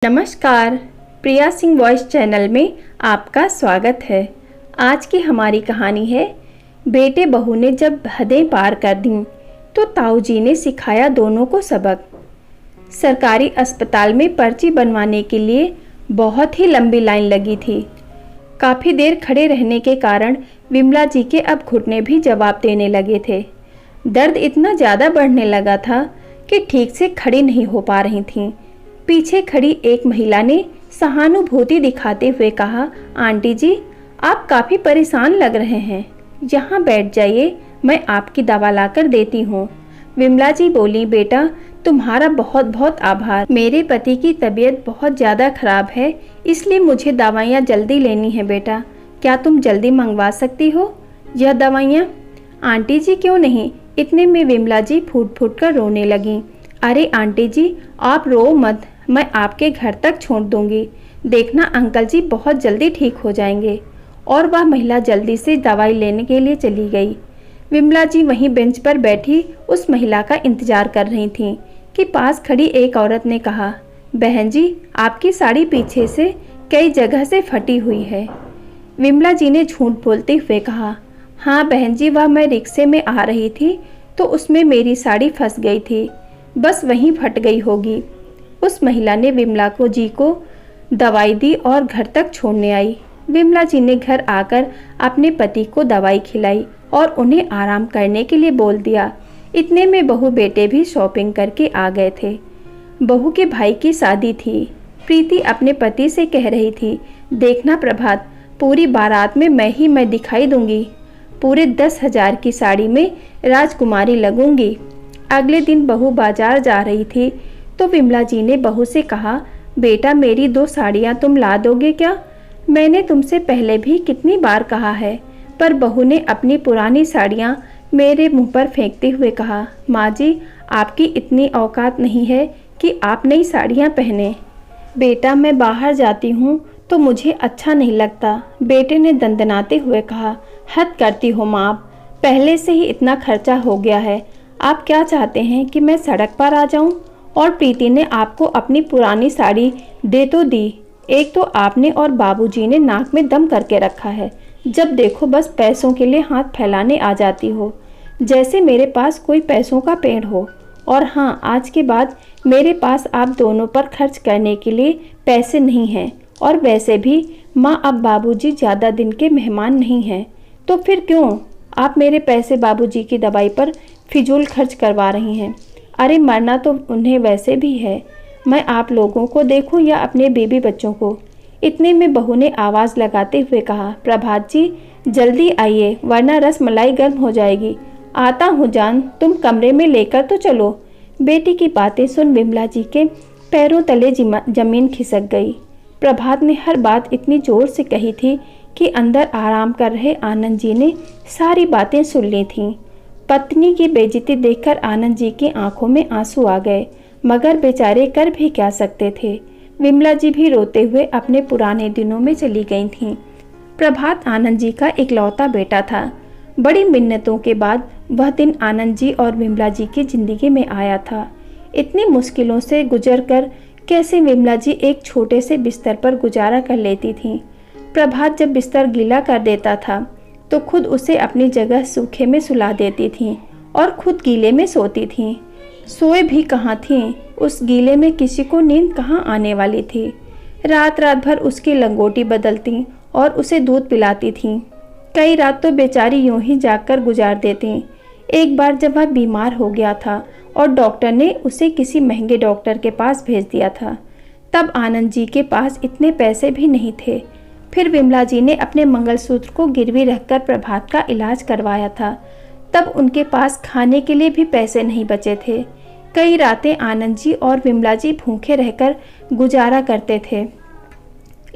नमस्कार, प्रिया Singh voice channel में आपका स्वागत है। आज की हमारी कहानी है बेटे बहू ने जब हदें पार कर दी तो ताऊ जी ने सिखाया दोनों को सबक। सरकारी अस्पताल में पर्ची बनवाने के लिए बहुत ही लंबी लाइन लगी थी। काफ़ी देर खड़े रहने के कारण विमला जी के अब घुटने भी जवाब देने लगे थे। दर्द इतना ज़्यादा बढ़ने लगा था कि ठीक से खड़ी नहीं हो पा रही थीं। पीछे खड़ी एक महिला ने सहानुभूति दिखाते हुए कहा, आंटी जी, आप काफ़ी परेशान लग रहे हैं, यहाँ बैठ जाइए, मैं आपकी दवा लाकर देती हूँ। विमला जी बोली, बेटा तुम्हारा बहुत बहुत आभार। मेरे पति की तबीयत बहुत ज़्यादा खराब है, इसलिए मुझे दवाइयाँ जल्दी लेनी है। बेटा क्या तुम जल्दी मंगवा सकती हो यह दवाइयाँ? आंटी जी क्यों नहीं। इतने में विमला जी फूट फूट कर रोने लगीं। अरे आंटी जी आप रो मत, मैं आपके घर तक छोड़ दूंगी, देखना अंकल जी बहुत जल्दी ठीक हो जाएंगे। और वह महिला जल्दी से दवाई लेने के लिए चली गई। विमला जी वहीं बेंच पर बैठी उस महिला का इंतजार कर रही थीं कि पास खड़ी एक औरत ने कहा, बहन जी आपकी साड़ी पीछे से कई जगह से फटी हुई है। विमला जी ने झूठ बोलते हुए कहा, हाँ बहन जी, वह मैं रिक्शे में आ रही थी तो उसमें मेरी साड़ी फंस गई थी, बस वहीं फट गई होगी। उस महिला ने विमला जी को दवाई दी और घर तक छोड़ने आई। विमला जी ने घर आकर अपने पति को दवाई खिलाई और उन्हें आराम करने के लिए बोल दिया। इतने में बहू बेटे भी शॉपिंग करके आ गए थे। बहू के भाई की शादी थी। प्रीति अपने पति से कह रही थी, देखना प्रभात, पूरी बारात में मैं दिखाई दूंगी, पूरे 10,000 की साड़ी में राजकुमारी लगूंगी। अगले दिन बहू बाजार जा रही थी तो विमला जी ने बहू से कहा, बेटा मेरी 2 साड़ियाँ तुम ला दोगे क्या? मैंने तुमसे पहले भी कितनी बार कहा है। पर बहू ने अपनी पुरानी साड़ियाँ मेरे मुंह पर फेंकते हुए कहा, माँ जी आपकी इतनी औकात नहीं है कि आप नई साड़ियाँ पहने। बेटा मैं बाहर जाती हूँ तो मुझे अच्छा नहीं लगता। बेटे ने दंदनाते हुए कहा, हद करती हो माँ, पहले से ही इतना खर्चा हो गया है, आप क्या चाहते हैं कि मैं सड़क पर आ जाऊं? और प्रीति ने आपको अपनी पुरानी साड़ी दे तो दी, एक तो आपने और बाबूजी ने नाक में दम करके रखा है, जब देखो बस पैसों के लिए हाथ फैलाने आ जाती हो, जैसे मेरे पास कोई पैसों का पेड़ हो। और हाँ, आज के बाद मेरे पास आप दोनों पर खर्च करने के लिए पैसे नहीं हैं, और वैसे भी माँ अब बाबूजी ज़्यादा दिन के मेहमान नहीं हैं, तो फिर क्यों आप मेरे पैसे बाबूजी की दवाई पर फिजूल खर्च करवा रही हैं? अरे मरना तो उन्हें वैसे भी है, मैं आप लोगों को देखूं या अपने बेबी बच्चों को। इतने में बहू ने आवाज़ लगाते हुए कहा, प्रभात जी जल्दी आइए वरना रस मलाई गर्म हो जाएगी। आता हूँ जान, तुम कमरे में लेकर तो चलो। बेटी की बातें सुन विमला जी के पैरों तले जमीन खिसक गई। प्रभात ने हर बात इतनी जोर से कही थी कि अंदर आराम कर रहे आनंद जी ने सारी बातें सुन ली थीं। पत्नी की बेइज्जती देखकर आनंद जी की आंखों में आंसू आ गए, मगर बेचारे कर भी क्या सकते थे। विमला जी भी रोते हुए अपने पुराने दिनों में चली गई थीं। प्रभात आनंद जी का इकलौता बेटा था। बड़ी मिन्नतों के बाद वह दिन आनंद जी और विमला जी की जिंदगी में आया था। इतनी मुश्किलों से गुजरकर कैसे विमला जी एक छोटे से बिस्तर पर गुजारा कर लेती थीं। प्रभात जब बिस्तर गीला कर देता था तो खुद उसे अपनी जगह सूखे में सुला देती थीं और खुद गीले में सोती थीं। सोए भी कहाँ थीं, उस गीले में किसी को नींद कहाँ आने वाली थी। रात रात भर उसकी लंगोटी बदलती और उसे दूध पिलाती थीं। कई रात तो बेचारी यूं ही जागकर गुजार देती। एक बार जब वह बीमार हो गया था और डॉक्टर ने उसे किसी महंगे डॉक्टर के पास भेज दिया था, तब आनंद जी के पास इतने पैसे भी नहीं थे। फिर विमला जी ने अपने मंगलसूत्र को गिरवी रखकर प्रभात का इलाज करवाया था। तब उनके पास खाने के लिए भी पैसे नहीं बचे थे। कई रातें आनंद जी और विमला जी भूखे रहकर गुजारा करते थे,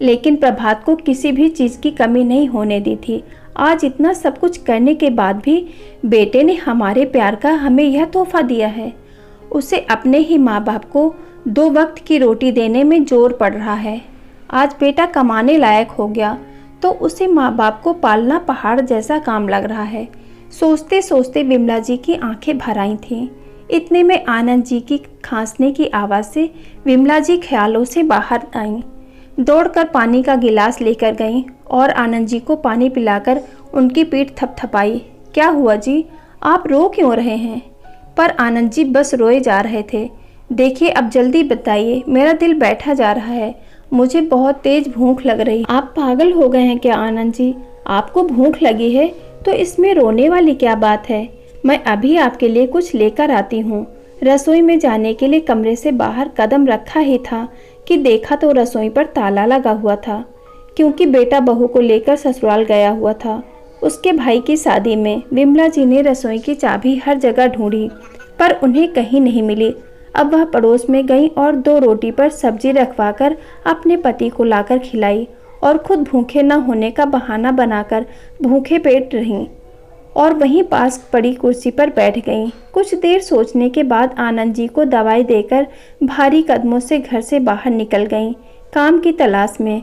लेकिन प्रभात को किसी भी चीज़ की कमी नहीं होने दी थी। आज इतना सब कुछ करने के बाद भी बेटे ने हमारे प्यार का हमें यह तोहफा दिया है। उसे अपने ही माँ बाप को 2 वक्त की रोटी देने में जोर पड़ रहा है। आज बेटा कमाने लायक हो गया तो उसे माँ बाप को पालना पहाड़ जैसा काम लग रहा है। सोचते सोचते विमला जी की आंखें भर आई थीं। इतने में आनंद जी की खांसने की आवाज़ से विमला जी ख्यालों से बाहर आईं। दौड़कर पानी का गिलास लेकर गईं और आनंद जी को पानी पिलाकर उनकी पीठ थपथपाई। क्या हुआ जी, आप रो क्यों रहे हैं? पर आनंद जी बस रोए जा रहे थे। देखिए अब जल्दी बताइए, मेरा दिल बैठा जा रहा है, मुझे बहुत तेज भूख लग रही। आप पागल हो गए हैं क्या आनंद जी? आपको भूख लगी है तो इसमें रोने वाली क्या बात है? मैं अभी आपके लिए कुछ लेकर आती हूँ। रसोई में जाने के लिए कमरे से बाहर कदम रखा ही था कि देखा तो रसोई पर ताला लगा हुआ था, क्योंकि बेटा बहू को लेकर ससुराल गया हुआ था। उसके भाई की शादी में विमला जी ने रसोई की चाबी हर जगह ढूंढी पर उन्हें कहीं नहीं मिली। अब वह पड़ोस में गई और 2 रोटी पर सब्जी रखवाकर अपने पति को लाकर खिलाई और खुद भूखे न होने का बहाना बनाकर भूखे पेट रहीं और वहीं पास पड़ी कुर्सी पर बैठ गईं। कुछ देर सोचने के बाद आनंद जी को दवाई देकर भारी कदमों से घर से बाहर निकल गईं, काम की तलाश में।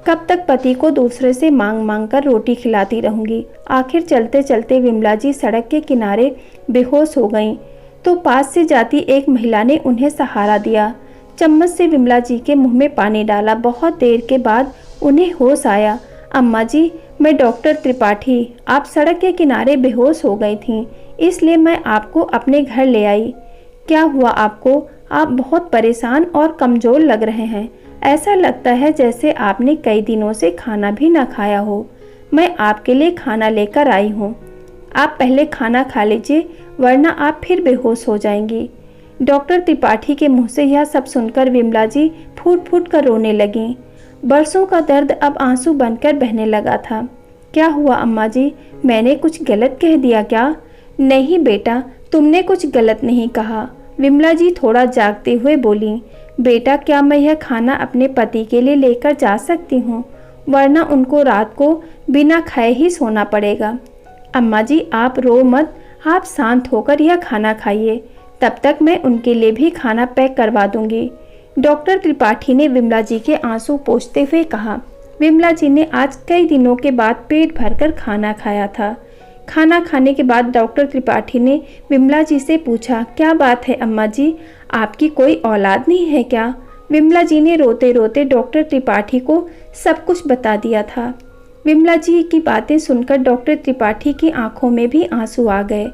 कब तक पति को दूसरे से मांग मांग कर रोटी खिलाती रहूंगी? आखिर चलते चलते विमला जी सड़क के किनारे बेहोश हो गईं, तो पास से जाती एक महिला ने उन्हें सहारा दिया। चम्मच से विमला जी के मुंह में पानी डाला। बहुत देर के बाद उन्हें होश आया। अम्मा जी, मैं डॉक्टर त्रिपाठी, आप सड़क के किनारे बेहोश हो गई थीं, इसलिए मैं आपको अपने घर ले आई। क्या हुआ आपको? आप बहुत परेशान और कमज़ोर लग रहे हैं। ऐसा लगता है जैसे आपने कई दिनों से खाना भी ना खाया हो। मैं आपके लिए खाना लेकर आई हूँ। आप पहले खाना खा लीजिए, वरना आप फिर बेहोश हो जाएंगी। डॉक्टर त्रिपाठी के मुंह से यह सब सुनकर विमला जी फूट फूट कर रोने लगीं। बरसों का दर्द अब आंसू बनकर बहने लगा था। क्या हुआ अम्मा जी, मैंने कुछ गलत कह दिया क्या? नहीं बेटा, तुमने कुछ गलत नहीं कहा, विमला जी थोड़ा जागते हुए बोली। बेटा, क्या मैं यह खाना अपने पति के लिए लेकर जा सकती हूँ? वरना उनको रात को बिना खाए ही सोना पड़ेगा। अम्मा जी आप रो मत, आप शांत होकर यह खाना खाइए, तब तक मैं उनके लिए भी खाना पैक करवा दूंगी। डॉक्टर त्रिपाठी ने विमला जी के आंसू पोंछते हुए कहा। विमला जी ने आज कई दिनों के बाद पेट भरकर खाना खाया था। खाना खाने के बाद डॉक्टर त्रिपाठी ने विमला जी से पूछा, क्या बात है अम्मा जी, आपकी कोई औलाद नहीं है क्या? विमला जी ने रोते रोते डॉक्टर त्रिपाठी को सब कुछ बता दिया था। विमला जी की बातें सुनकर डॉक्टर त्रिपाठी की आंखों में भी आंसू आ गए।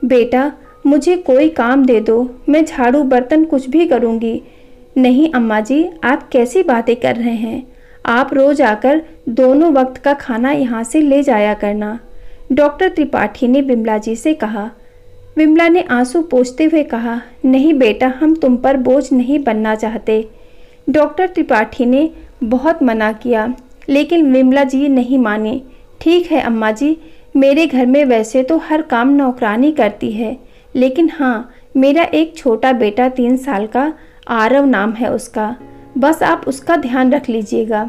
बेटा, मुझे कोई काम दे दो, मैं झाड़ू बर्तन कुछ भी करूँगी। नहीं अम्मा जी, आप कैसी बातें कर रहे हैं? आप रोज आकर दोनों वक्त का खाना यहाँ से ले जाया करना, डॉक्टर त्रिपाठी ने विमला जी से कहा। विमला ने आंसू पोंछते हुए कहा, नहीं बेटा, हम तुम पर बोझ नहीं बनना चाहते। डॉक्टर त्रिपाठी ने बहुत मना किया, लेकिन विमला जी नहीं मानी। ठीक है अम्मा जी, मेरे घर में वैसे तो हर काम नौकरानी करती है, लेकिन हाँ, मेरा एक छोटा बेटा 3 साल का, आरव नाम है उसका, बस आप उसका ध्यान रख लीजिएगा,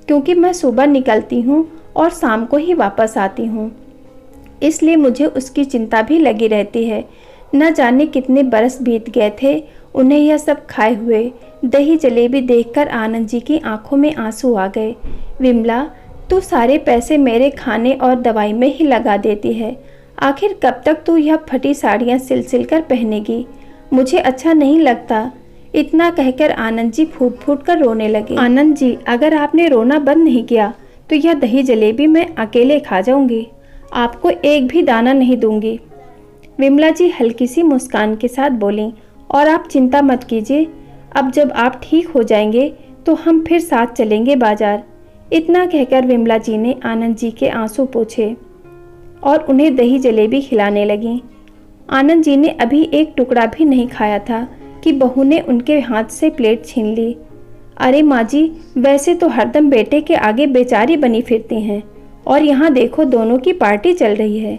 क्योंकि मैं सुबह निकलती हूँ और शाम को ही वापस आती हूँ, इसलिए मुझे उसकी चिंता भी लगी रहती है। न जाने कितने बरस बीत गए थे उन्हें यह सब खाए हुए। दही जलेबी देखकर आनंद जी की आंखों में आंसू आ गए। विमला, तू सारे पैसे मेरे खाने और दवाई में ही लगा देती है, आखिर कब तक तू यह फटी साड़ियाँ सिल सिल कर पहनेगी? मुझे अच्छा नहीं लगता। इतना कहकर आनंद जी फूट फूट कर रोने लगे। आनंद जी, अगर आपने रोना बंद नहीं किया तो यह दही जलेबी मैं अकेले खा जाऊंगी, आपको एक भी दाना नहीं दूंगी। विमला जी हल्की सी मुस्कान के साथ बोली, और आप चिंता मत कीजिए, अब जब आप ठीक हो जाएंगे तो हम फिर साथ चलेंगे बाजार। इतना कहकर विमला जी ने आनंद जी के आंसू पोंछे और उन्हें दही जलेबी खिलाने लगी। आनंद जी ने अभी एक टुकड़ा भी नहीं खाया था कि बहू ने उनके हाथ से प्लेट छीन ली। अरे माँ जी, वैसे तो हरदम बेटे के आगे बेचारी बनी फिरती हैं, और यहाँ देखो दोनों की पार्टी चल रही है।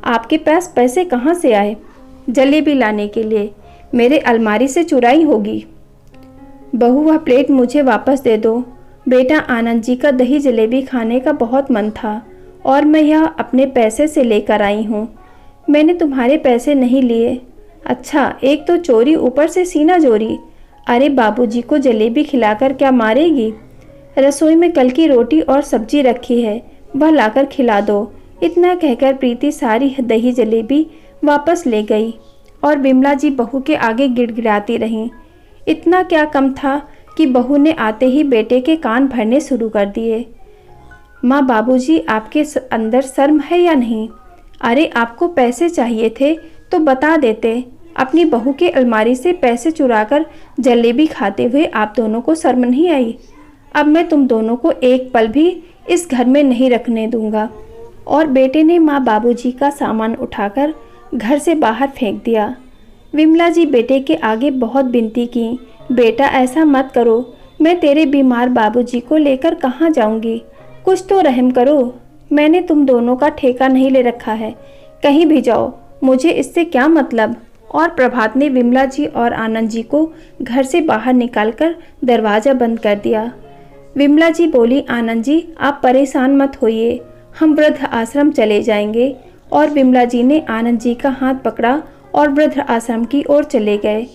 आपके पास पैसे कहाँ से आए? जलेबी लाने के लिए, मेरे अलमारी से चुराई होगी। बहू, वह प्लेट मुझे वापस दे दो। बेटा, आनंद जी का दही जलेबी खाने का बहुत मन था और मैं यह अपने पैसे से लेकर आई हूँ, मैंने तुम्हारे पैसे नहीं लिए। अच्छा, एक तो चोरी, ऊपर से सीना चोरी। अरे बाबूजी को जलेबी खिलाकर क्या मारेगी? रसोई में कल की रोटी और सब्जी रखी है, वह लाकर खिला दो। इतना कहकर प्रीति सारी दही जलेबी वापस ले गई और विमला जी बहू के आगे गिड़गिड़ाती रहीं। इतना क्या कम था कि बहू ने आते ही बेटे के कान भरने शुरू कर दिए। माँ, बाबूजी, आपके अंदर शर्म है या नहीं? अरे आपको पैसे चाहिए थे तो बता देते। अपनी बहू के अलमारी से पैसे चुराकर जलेबी खाते हुए आप दोनों को शर्म नहीं आई? अब मैं तुम दोनों को एक पल भी इस घर में नहीं रखने दूंगा। और बेटे ने माँ बाबूजी का सामान उठाकर घर से बाहर फेंक दिया। विमला जी बेटे के आगे बहुत विनती की, बेटा ऐसा मत करो, मैं तेरे बीमार बाबूजी को लेकर कहाँ जाऊंगी, कुछ तो रहम करो। मैंने तुम दोनों का ठेका नहीं ले रखा है, कहीं भी जाओ, मुझे इससे क्या मतलब। और प्रभात ने विमला जी और आनंद जी को घर से बाहर निकालकर दरवाज़ा बंद कर दिया। विमला जी बोली, आनंद जी आप परेशान मत होइए, हम वृद्ध आश्रम चले जाएंगे। और विमला जी ने आनंद जी का हाथ पकड़ा और वृद्ध आश्रम की ओर चले गए।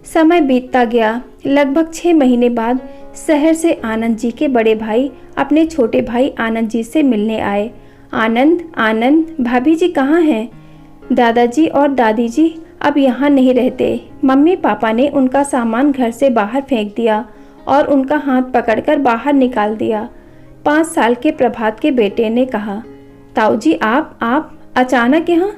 समय बीतता गया। लगभग 6 महीने बाद शहर से आनंद जी के बड़े भाई अपने छोटे भाई आनंद जी से मिलने आए। आनंद, आनंद, भाभी जी कहाँ हैं? दादाजी और दादी जी अब यहाँ नहीं रहते। मम्मी पापा ने उनका सामान घर से बाहर फेंक दिया और उनका हाथ पकड़कर बाहर निकाल दिया। 5 साल के प्रभात के बेटे ने कहा, ताऊ जी आप अचानक यहाँ?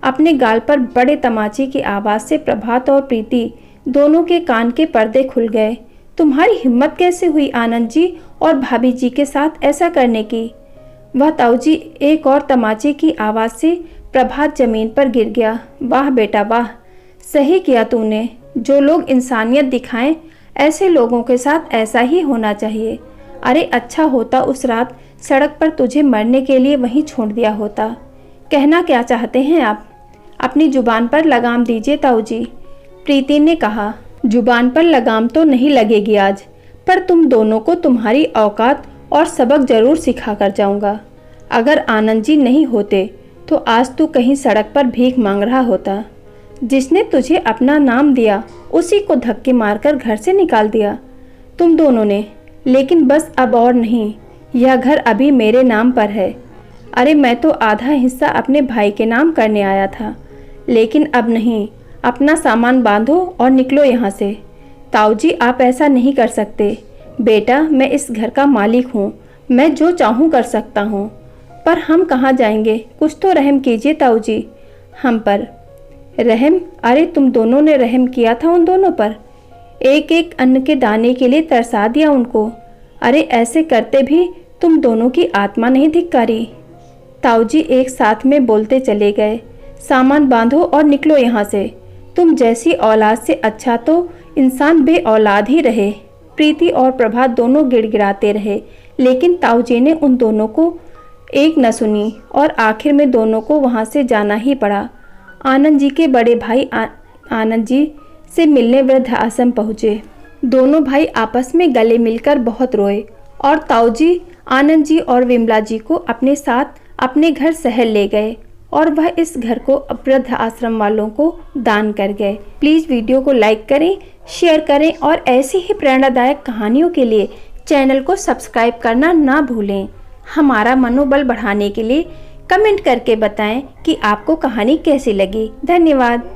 अपने गाल पर बड़े तमाचे की आवाज़ से प्रभात और प्रीति दोनों के कान के पर्दे खुल गए। तुम्हारी हिम्मत कैसे हुई आनंद जी और भाभी जी के साथ ऐसा करने की? वह ताऊ जी, एक और तमाचे की आवाज़ से प्रभात जमीन पर गिर गया। वाह बेटा वाह, सही किया तूने। जो लोग इंसानियत दिखाएं ऐसे लोगों के साथ ऐसा ही होना चाहिए। अरे अच्छा होता उस रात सड़क पर तुझे मरने के लिए वहीं छोड़ दिया होता। कहना क्या चाहते हैं आप? अपनी जुबान पर लगाम दीजिए ताऊ जी, प्रीति ने कहा। जुबान पर लगाम तो नहीं लगेगी आज, पर तुम दोनों को तुम्हारी औकात और सबक जरूर सिखा कर जाऊंगा। अगर आनंद जी नहीं होते तो आज तू कहीं सड़क पर भीख मांग रहा होता। जिसने तुझे अपना नाम दिया उसी को धक्के मारकर घर से निकाल दिया तुम दोनों ने। लेकिन बस अब और नहीं, यह घर अभी मेरे नाम पर है। अरे मैं तो आधा हिस्सा अपने भाई के नाम करने आया था, लेकिन अब नहीं। अपना सामान बांधो और निकलो यहाँ से। ताऊ जी आप ऐसा नहीं कर सकते। बेटा मैं इस घर का मालिक हूँ, मैं जो चाहूँ कर सकता हूँ। पर हम कहाँ जाएंगे? कुछ तो रहम कीजिए ताऊ जी हम पर। रहम? अरे तुम दोनों ने रहम किया था उन दोनों पर, एक एक अन्न के दाने के लिए तरसा दिया उनको। अरे ऐसे करते भी तुम दोनों की आत्मा नहीं धिक्कारी? ताऊ जी एक साथ में बोलते चले गए, सामान बांधो और निकलो यहाँ से। तुम जैसी औलाद से अच्छा तो इंसान बे औलाद ही रहे। प्रीति और प्रभात दोनों गिड़गिड़ाते रहे, लेकिन ताऊ जी ने उन दोनों को एक न सुनी और आखिर में दोनों को वहाँ से जाना ही पड़ा। आनंद जी के बड़े भाई आनंद जी से मिलने वृद्ध आश्रम पहुँचे। दोनों भाई आपस में गले मिलकर बहुत रोए और ताऊ जी आनंद जी और विमला जी को अपने साथ अपने घर शहर ले गए और वह इस घर को वृद्ध आश्रम वालों को दान कर गए। प्लीज़ वीडियो को लाइक करें, शेयर करें और ऐसी ही प्रेरणादायक कहानियों के लिए चैनल को सब्सक्राइब करना ना भूलें। हमारा मनोबल बढ़ाने के लिए कमेंट करके बताएं कि आपको कहानी कैसी लगी। धन्यवाद।